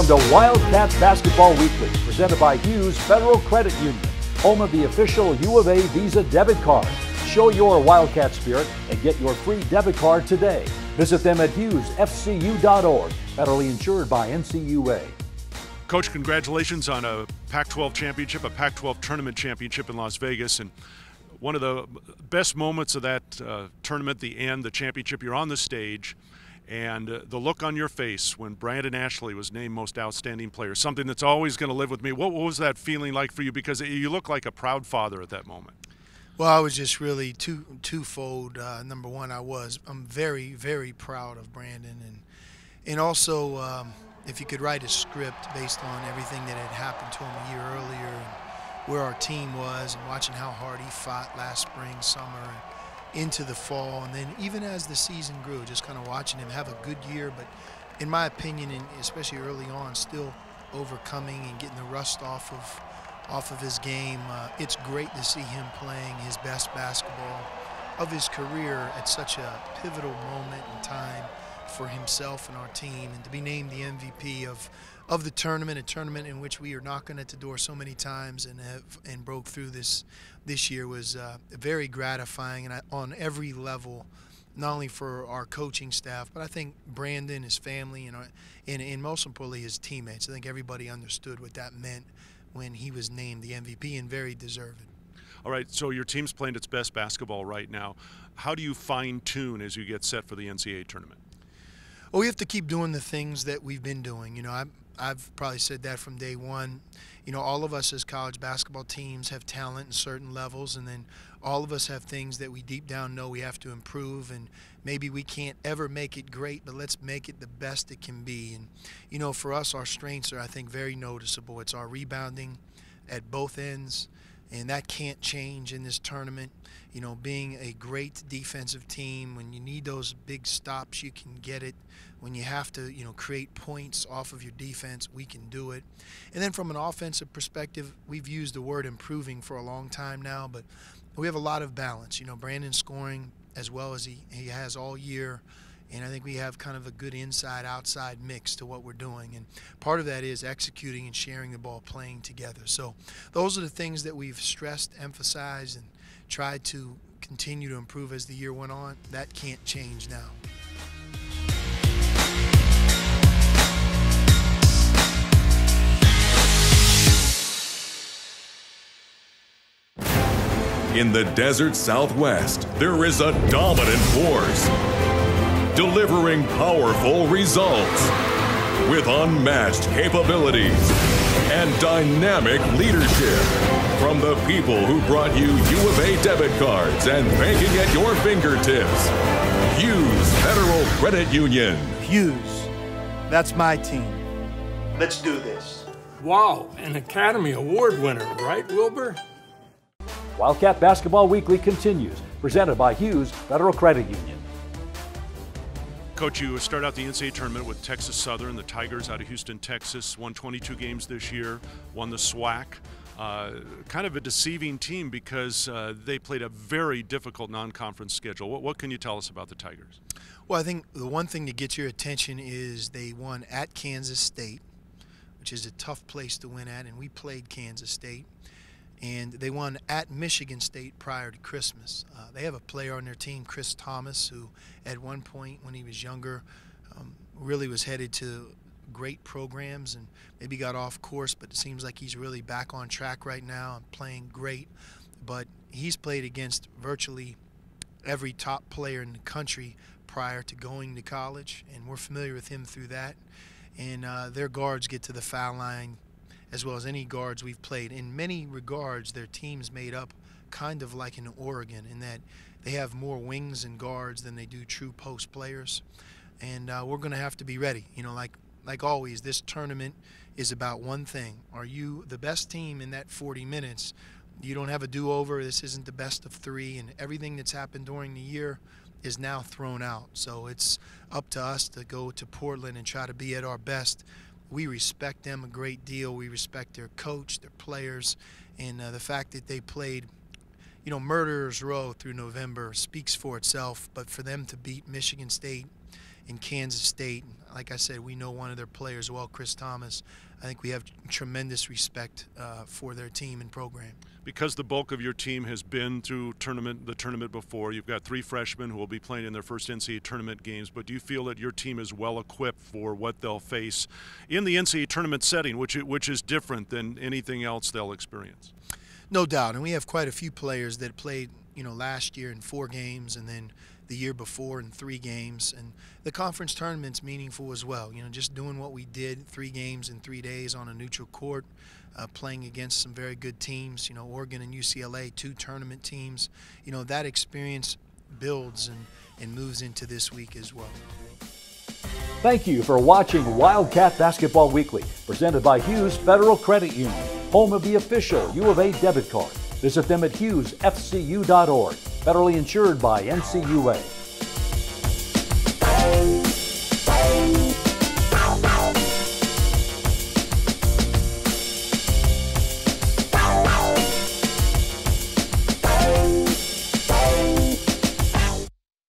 Welcome to Wildcats Basketball Weekly, presented by Hughes Federal Credit Union, home of the official U of A Visa debit card. Show your Wildcat spirit and get your free debit card today. Visit them at hughesfcu.org, federally insured by NCAA. Coach, congratulations on a Pac-12 championship, a Pac-12 Tournament Championship in Las Vegas. And one of the best moments of that tournament, the end, the championship, you're on the stage, and the look on your face when Brandon Ashley was named Most Outstanding Player, something that's always going to live with me. What was that feeling like for you? Because you look like a proud father at that moment. Well, I was just really twofold. Number one, I'm very, very proud of Brandon, and also if you could write a script based on everything that had happened to him a year earlier and where our team was, and watching how hard he fought last spring, summer, and into the fall, and then even as the season grew, just kind of watching him have a good year, but in my opinion, and especially early on, still overcoming and getting the rust off of his game. It's great to see him playing his best basketball of his career at such a pivotal moment in time for himself and our team, and to be named the MVP of the tournament, a tournament in which we are knocking at the door so many times and broke through this year, was very gratifying, and on every level, not only for our coaching staff, but I think Brandon, his family, and most importantly his teammates. I think everybody understood what that meant when he was named the MVP, and very deserved. All right, so your team's playing its best basketball right now. How do you fine-tune as you get set for the NCAA tournament? Well, we have to keep doing the things that we've been doing. You know, I've probably said that from day one. You know, all of us as college basketball teams have talent in certain levels, and then all of us have things that we deep down know we have to improve, and maybe we can't ever make it great, but let's make it the best it can be. And, you know, for us, our strengths are, I think, very noticeable. It's our rebounding at both ends, and that can't change in this tournament. You know, being a great defensive team, when you need those big stops, you can get it. When you have to, you know, create points off of your defense, we can do it. And then from an offensive perspective, we've used the word improving for a long time now, but we have a lot of balance. You know, Brandon's scoring as well as he has all year, and I think we have kind of a good inside-outside mix to what we're doing. And part of that is executing and sharing the ball, playing together. So those are the things that we've stressed, emphasized, and tried to continue to improve as the year went on. That can't change now. In the desert Southwest, there is a dominant force, delivering powerful results with unmatched capabilities and dynamic leadership. From the people who brought you U of A debit cards and banking at your fingertips, Hughes Federal Credit Union. Hughes, that's my team. Let's do this. Wow, an Academy Award winner, right, Wilbur? Wildcat Basketball Weekly continues, presented by Hughes Federal Credit Union. Coach, you start out the NCAA tournament with Texas Southern, the Tigers out of Houston, Texas, won 22 games this year, won the SWAC. Kind of a deceiving team because they played a very difficult non-conference schedule. What can you tell us about the Tigers? Well, I think the one thing to get your attention is they won at Kansas State, which is a tough place to win at, and we played Kansas State. And they won at Michigan State prior to Christmas. They have a player on their team, Chris Thomas, who at one point when he was younger really was headed to great programs and maybe got off course, but it seems like he's really back on track right now and playing great. But he's played against virtually every top player in the country prior to going to college, and we're familiar with him through that. And their guards get to the foul line as well as any guards we've played. In many regards, their team's made up kind of like in Oregon, in that they have more wings and guards than they do true post players. And we're going to have to be ready. You know, like always, this tournament is about one thing. Are you the best team in that 40 minutes? You don't have a do-over. This isn't the best of three, and everything that's happened during the year is now thrown out. So it's up to us to go to Portland and try to be at our best. We respect them a great deal. We respect their coach, their players, and the fact that they played, you know, murderer's row through November speaks for itself. But for them to beat Michigan State and Kansas State, like I said, we know one of their players well, Chris Thomas. I think we have tremendous respect for their team and program. Because the bulk of your team has been through the tournament before, you've got 3 freshmen who will be playing in their first NCAA tournament games, but do you feel that your team is well equipped for what they'll face in the NCAA tournament setting, which is different than anything else they'll experience? No doubt, and we have quite a few players that played, last year in 4 games, and then the year before in 3 games, and the conference tournament's meaningful as well. Just doing what we did, 3 games in 3 days on a neutral court, playing against some very good teams. Oregon and UCLA, 2 tournament teams. That experience builds and moves into this week as well. Thank you for watching Wildcat Basketball Weekly, presented by Hughes Federal Credit Union, home of the official U of A debit card. Visit them at hughesfcu.org, federally insured by NCUA.